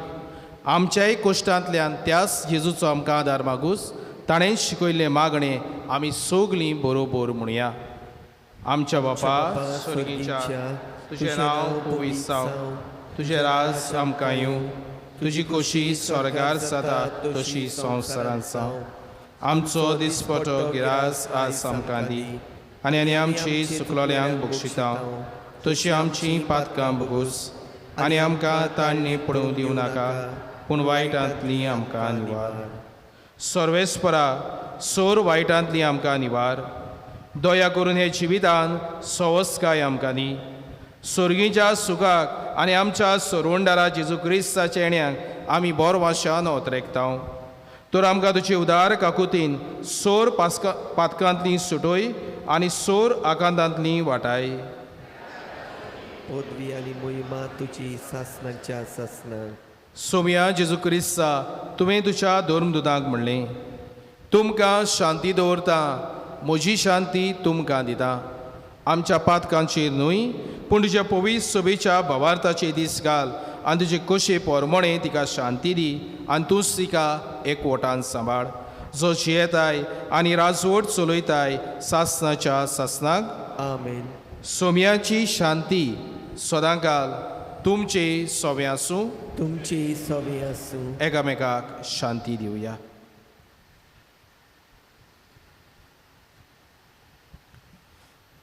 आमच्याय कोश्टांतल्यान त्याच जेजूचो आमकां आदार मागूस ताणें शिकयल्लें मागणें आमी सगळीं बरोबर म्हणया. आमच्या बापा स्वर्गीच्या तुजें नांव पवित्र जावं तुजें राज आमकां येवं तुजी खोशी स्वर्गार जाता तशी संवसारांत जावं आमचो दिसपटो गिरास आज आमकां दी आनी आमची चुकलोल्यांक बक्षिता तशी आमची पातकां बगूस आनी आमकां ताणणी पडूंक दिवं नाका पूण वायटांतली आमकां निवार. सर्वेस्परा सोर वायटांतली आमकां निवार दया करून हे जिवितान सवस्काय आमकां दी स्वर्गीच्या सुखाक आनी आमच्या सोरवंडारा जेजू क्रिस्ताच्या येण्याक आमी बोर वाशान ओतरेकता तर आमकां तुजी उदार काकुतीन सोर पातकांतली सुटोय आनी सोर आकांतांतली वाटाय. पदवी आनी मोहिमा तुजी सासणाच्या सासणाक. सोम्या जेजू क्रिस्ता तुवें तुज्या धर्मदुतांक म्हणलें तुमकां शांती दवरता म्हजी शांती तुमकां दिता आमच्या पातकांचेर न्हय पूण तुज्या पवित्र सोबेच्या भावार्थाचे दीस घाल आनी तुजे कशे पोरमोणे तिका शांती दी आनी तूंच तिका एकवटान सांबाळ जो जियेताय आनी राजवट चलयताय सासणाच्या सासणाक आमेन. सोम्याची शांती सदांकाल तुमचे सोबे आसूं तुमची सोबी आसूं. एकामेकाक शांती दिवया.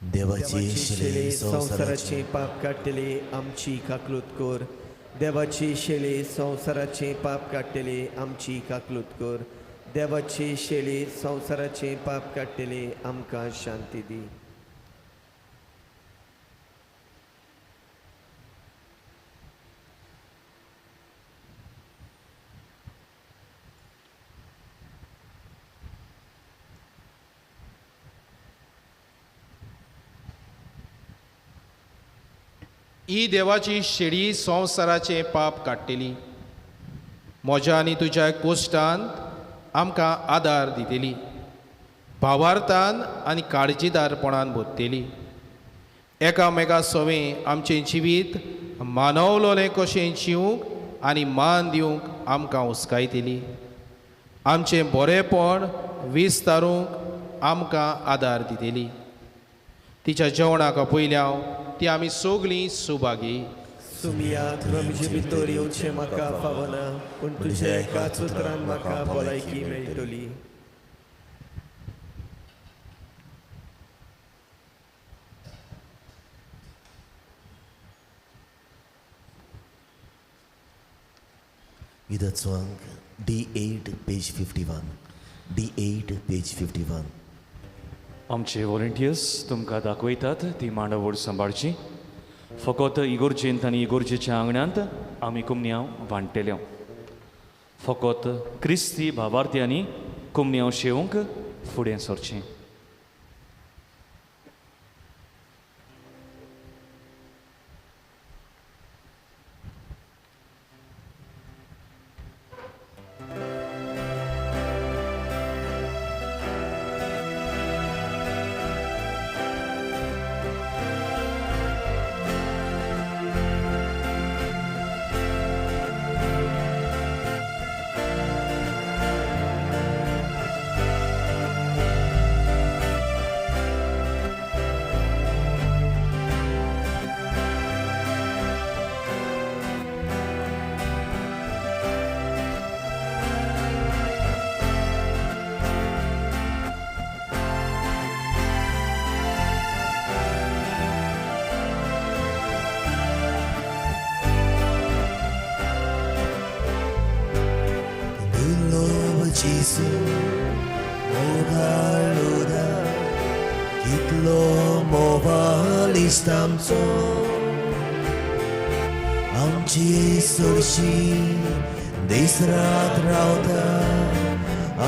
देवाची शिले संवसाराचे पाप काडटले आमची काकलूत कर. देवाची शेले संवसाराचे पाप काडटले आमची काकलूत कर. देवाची शेले संवसाराचे पाप काडटले आमकां शांती दी. ही देवाची शेळी संवसाराचे पाप काडटली म्हज्या आनी तुज्या कोश्टांत आमकां आदार दितली भावार्थान आनी काळजीदारपणान भोगतली एकामेका सोवें आमचें जिवीत मानवलोलें कशें जिवंक आनी मान दिवंक आमकां उस्कायतली आमचें बरेंपण विस्तारूंक आमकां आदार दितली. तिच्या जेवणाक पयल्याव ती आमी सगळीं सुभागी. सुमियाक आमचे भितर येवचें म्हाका फावना पूण तुज्या एकाच उतरान म्हाका भलायकी मेळटली. विधाचो अंक D8 पेज 51. D8 page 51. आमचे वॉलंटियर्स तुमकां दाखयतात ती मांडावळ सांबाळची फकत इगोर्जेंत आनी इगोर्जेच्या आंगणांत आमी कुमन्यांव वांटलेल्यो फकत क्रिस्ती भावार्थी आनी कुमन्यां शेवंक फुडें सरचें. Gesù, mogaluda, kitlo movalis tamso, amci sursi, disrat rauta,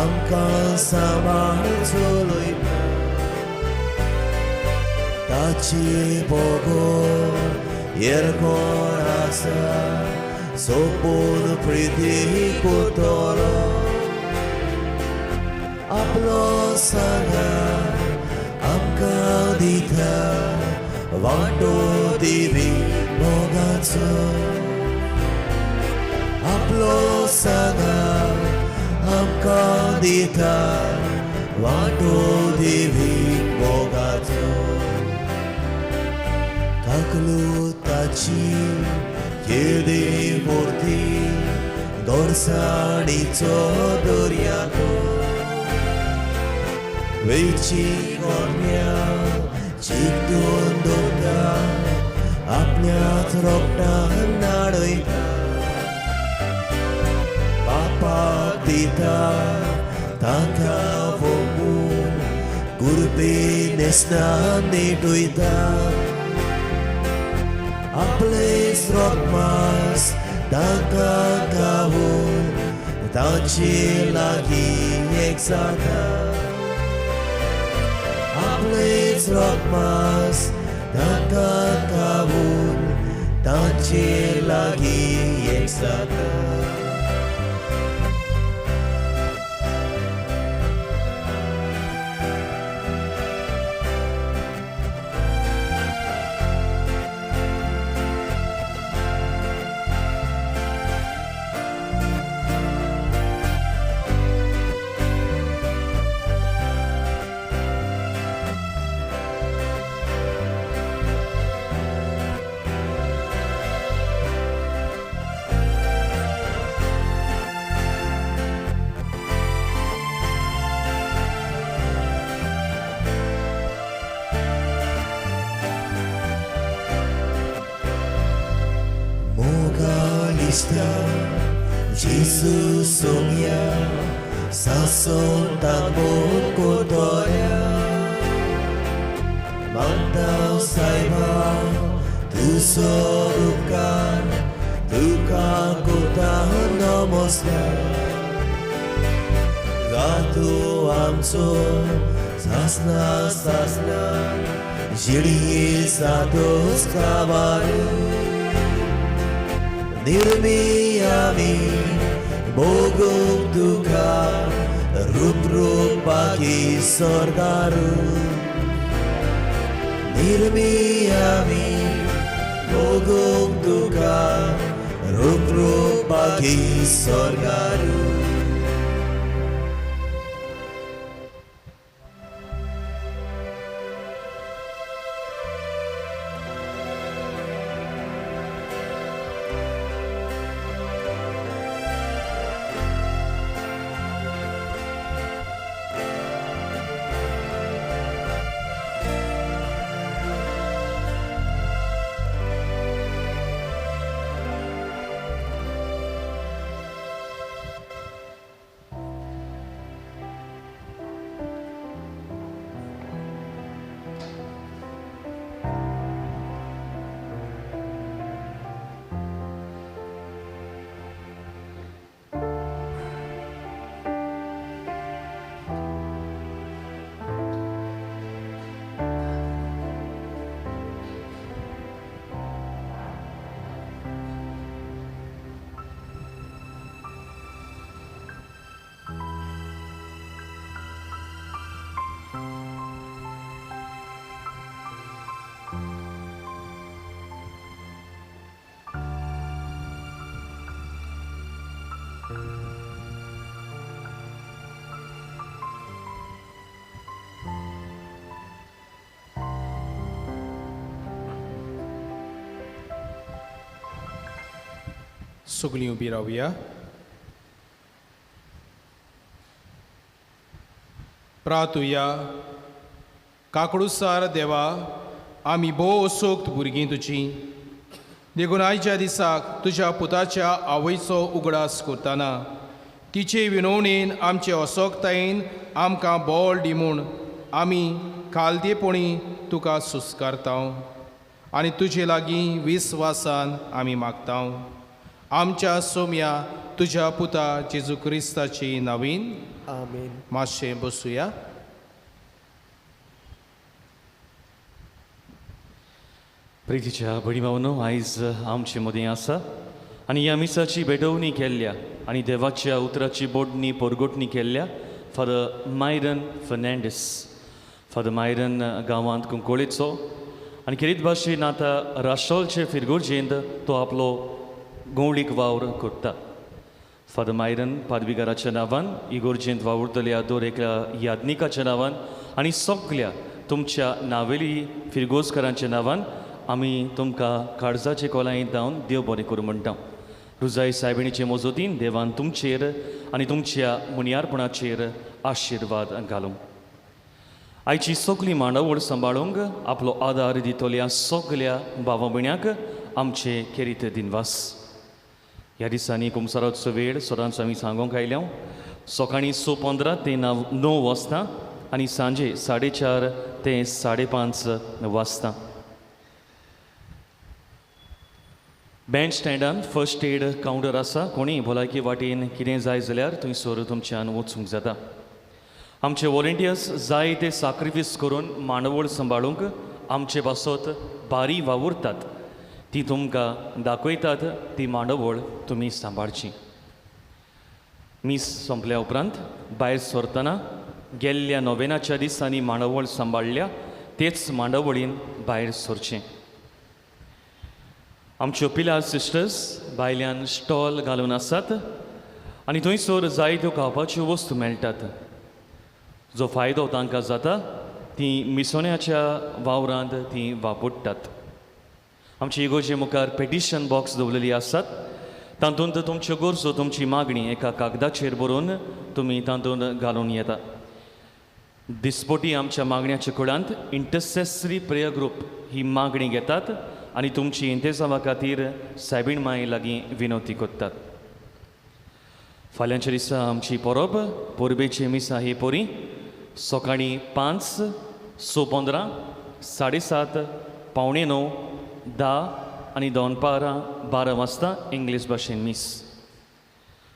amkan samal soloy, taci bogo, yerkorasa, sopur priti kutoro. Aplo sana amka dita vando divi mogatso Aplo sana amka dita vando divi mogatso Kaklu tachi yedi murti dorsani chodoriako Вейчи горня, чиктун дурда, апнят ропна наройта. Папа дита, така вому, гурби несна не дойда. Аплес рокмас, така кавун, танчи лаги ексата. Aplis rokmas dan kakawun tancil lagi yeksata Jesus sumia sason tambun kotoria Mandau saiba tu sorukan Tuka kota namaskar Gatu amso sasna sasna Jiri sados kabaru Nirmiyami Boguk duka Rup-rup bagi sorgaru Nirmiyami Boguk duka Rup-rup bagi sorgaru सगळीं उबी रावया. प्रार्थुया. काकडूसार देवा, आमी भोव सोक्त भुरगीं तुजीं. देखून आयच्या दिसाक तुज्या पुताच्या आवयचो उगडास करतना तिचे विनवणेन आमचे असोगतायेन आमकां बोल दी म्हूण आमी खालतेपणी तुका सुस्कारता आनी तुजे लागीं विस्वासान आमी मागता. आमच्या सोम्या तुज्या पुता जेजू क्रिस्ताची नांवीन. आमेन. मातशें बसूया. प्रितीच्या बडी भावनो, आयज आमचे मदीं आसा आनी ह्या मिसाची बेडवणी केल्ल्या आनी देवाच्या उतराची बोडणी परगोटणी केल्ल्या father Myron Fernandes. Father Myron गांवांत कुंकोळेचो आनी खेरीत भाशेन आतां राशोलचे फिरगोर्जेंत तो आपलो गवळीक वावर करता. फादर मायरन पादविकाराच्या नांवान इगोर्जेंत वावुरतल्या दर एका यादनिकाच्या नांवान आनी सगळ्या तुमच्या नावेली फिरगोजकारांच्या नांवान आमी तुमकां काळजाचे कोलायेंत दावन देव बरें करूं म्हणटा. रुजाई सायबिणीचे मोजोतीन देवान तुमचेर आनी तुमच्या मुनियारपणाचेर आशिर्वाद घालूं. आयची सगळी मांडावळ सांबाळूंक आपलो आदार दितल्या सगळ्या भावा भयण्यांक आमचे खेरीत दिनवास. ह्या दिसांनी कुमसाराचो वेळ सदांच आमी सांगूंक आयल्या. सकाळीं 6:15 ते 9 वाजता आनी सांजे 4:30 ते 5:30 वाजता. बँड स्टँडान फर्स्ट एड कावंटर आसा. कोणीय भलायकी वाटेन कितें जाय जाल्यार थंयसर तुमच्यान वचूंक जाता. आमचे वॉलंटियर्स जाय ते सॅक्रिफीस करून मांडवळ सांबाळूंक आमचे पासत बारी वावुरतात. ती तुमकां दाखयतात ती मांडवळ तुमी सांबाळची. मीस सोंपल्या उपरांत भायर सरतना गेल्ल्या नोवेनाच्या दिसांनी मांडवळ सांबाळल्या तेच मांडवळीन भायर सरचें. आमच्यो पिलार सिस्टर्स भायल्यान स्टॉल घालून आसात आनी थंयसर जायत्यो खावपाच्यो वस्तू मेळटात. जो फायदो तांकां जाता ती मिसोण्याच्या वावरांत ती वापरतात. आमचे इगोर्जे मुखार पेटिशन बॉक्स दवरलेली आसात. तातूंत तुमच्यो गरजो तुमची मागणी एका कागदाचेर बरोवन तुमी तातूंत घालून येता. दिसपोटी आमच्या मागण्याच्या कुळांत इंटरसेसरी प्रेयर ग्रूप ही मागणी घेतात आनी तुमची इंतेजामा खातीर सायबीण माय लागीं विनवती करतात. फाल्यांच्या दिसा आमची परब पोरबेची मिसा ही पोरी सकाळीं 5, 6:15, 7:30, 9:15, 10 आनी दनपारां 12 वाजता इंग्लीश भाशेन मीस.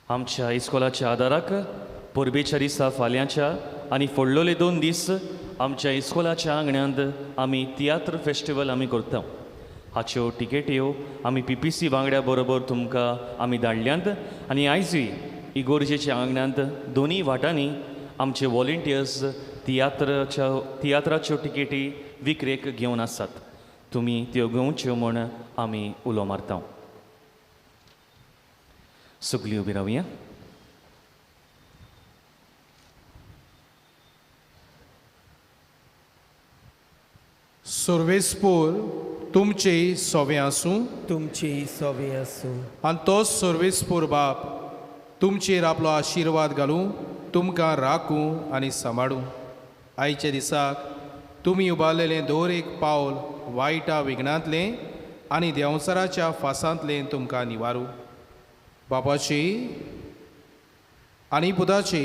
आमच्या इस्कॉलाच्या आदाराक पोरबेच्या दिसा फाल्यांच्या आनी फुडलोले 2 दीस आमच्या इस्कॉलाच्या आंगण्यांत आमी तियात्र फेस्टिवल आमी करता. हाच्यो टिकेट्यो आमी PPC वांगड्या बरोबर तुमकां आमी धाडल्यांत आनी आयजूय इगोर्जेच्या आंगणांत दोनी वाटांनी आमचे वॉलंटियर्स तियात्राच्यो टिकेटी विक्रेक घेवन आसात. तुमी त्यो घेवच्यो म्हूण आमी उलो मारता. सगळीं उबी रावया. सर्वेस्पोर तुमचे सोवे आसूं तुमची सोवी आसूं आनी तोच सर्वेस्पोर बाप तुमचेर आपलो आशिर्वाद घालूं तुमकां राखूं आनी सांबाळूं. आयच्या दिसाक तुमी उबारलेलें दर एक पावल वायटा विघ्नांतलें आनी देंवसराच्या फासांतलें तुमकां निवारूं. बापाची आनी पुताची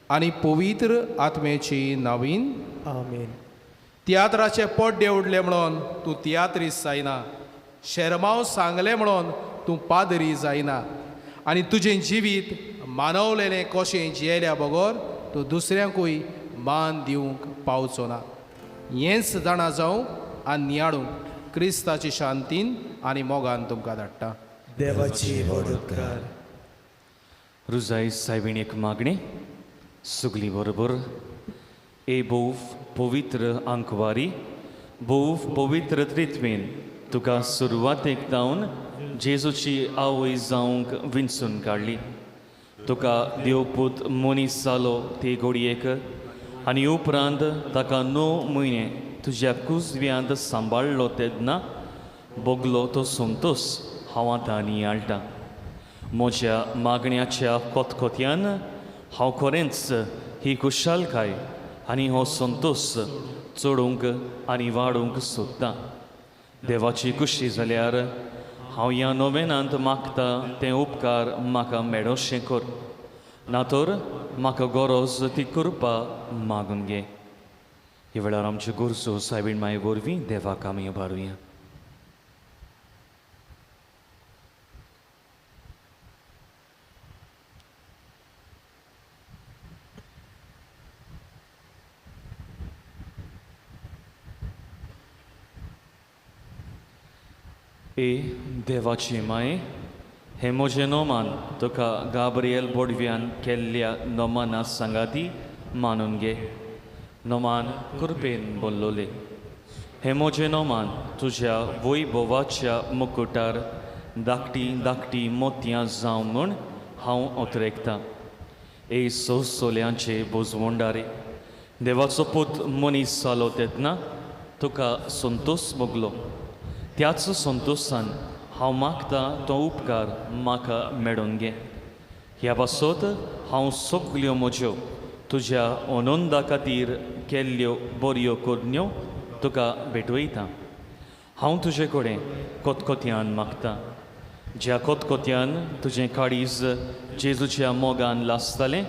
आनी पवित्र आत्म्याची नांवीन. आमेन. तियात्राचे पड्डे उडले म्हणून तूं तियात्रीस जायना. शर्माव सांगलें म्हणून तूं पादरी जायना. आनी तुजें जिवीत मानवलेलें कशें जियेल्या बगोर तूं दुसऱ्यांकूय मान दिवंक पावचो ना. हेंच जाणा जावं आनी नियाळूंक क्रिस्ताची शांतीन आनी मोगान तुमकां धाडटा. देवाची व्हड उपकार. रुजाई सायबिणीक मागणी सगळीं बरोबर. ए बोव पवित्र आंकवारी, बोव पवित्र त्रित्वेन तुका सुरवातेक जावन जेजूची आवय जावंक विंचून काडली. तुका देवपूत मनीस जालो ते घडयेक आनी उपरांत ताका 9 म्हयने तुज्या कुजव्यांत सांबाळलो तेन्ना बोगलो तो संतोस हांव आतां नियाळटां. म्हज्या मागण्याच्या कोतकोत्यान हांव खरेंच ही खुशालकाय आनी हो संतोस चडूंक आनी वाडूंक सोदतां. देवाची खुशी जाल्यार हांव ह्या नोवेनांत मागतां ते उपकार म्हाका मेळोशें कर. ना तर म्हाका गरज ती करपा मागून घे. ह्या वेळार आमच्यो गरजो सायबीण माये वरवीं देवाक आमी उबारुया. देवाची माये, हे म्हजें नोमान तुका गाब्रिएल बोडव्यान केल्ल्या नोमाना सांगाती मानून घे. नोमान कृपेन बोल्लोले. हे म्हजें नोमान तुज्या वैभवाच्या मुकुटार धाकटी धाकटी मोतयां जावं म्हूण हांव उतरेकतां. सोल्यांचे बोजवंडारे, देवाचो पूत मनीस जालो तेन्ना तुका संतोष भोगलो. त्याच संतोशान हांव मागतां तो उपकार म्हाका मेळोवन घे. ह्या पासत हांव सगल्यो म्हज्यो तुज्या आनंदा खातीर केल्ल्यो बऱ्यो करण्यो तुका भेटवयतां. हांव तुजे कडेन कोतकोत्यान मागतां. ज्या कोतकोत्यान तुजें काळीज जेजूच्या मोगान लासतालें,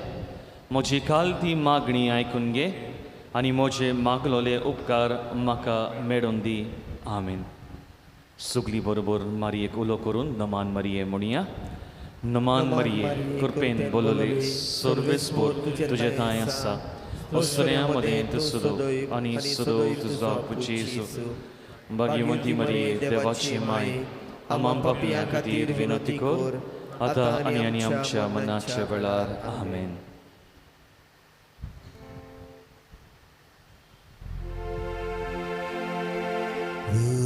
म्हजी काल ती मागणी आयकून घे आनी म्हजे मागलोले उपकार म्हाका मेळोवन दी. आमीन. सगळीं बरोबर मारयेक उलो करून नमान मारये म्हणुया. नमान मारये, कृपेन बोलोले सर्वेस्पोर तुजे थंय आसा. उसऱ्यां मदें तूं सुदो आनी सुदो तुजो आपूण जेजू. भाग्यवंती मारये, देवाची माय, आमां पापियां खातीर विनंती कर, आतां आनी आमच्या मरणाच्या वेळार. आमेन.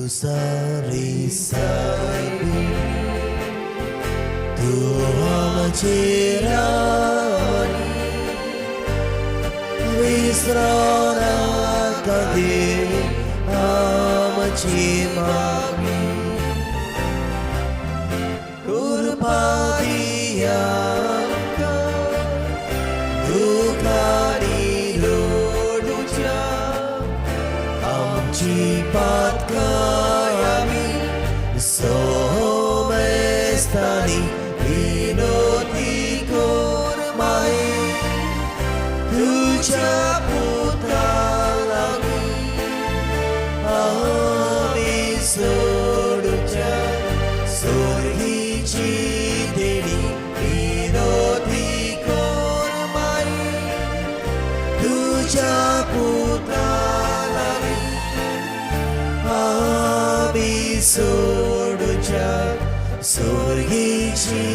Usari saibi Tuhan cerani Visrana kadir amcimagi Kurpadiyanka Dukani loduja Amcipat kami somestani vinoti kormai tuja putra lagi ami soduja sorgici deni vinoti kormai tuja putra सोडूच्या स्वर्गीची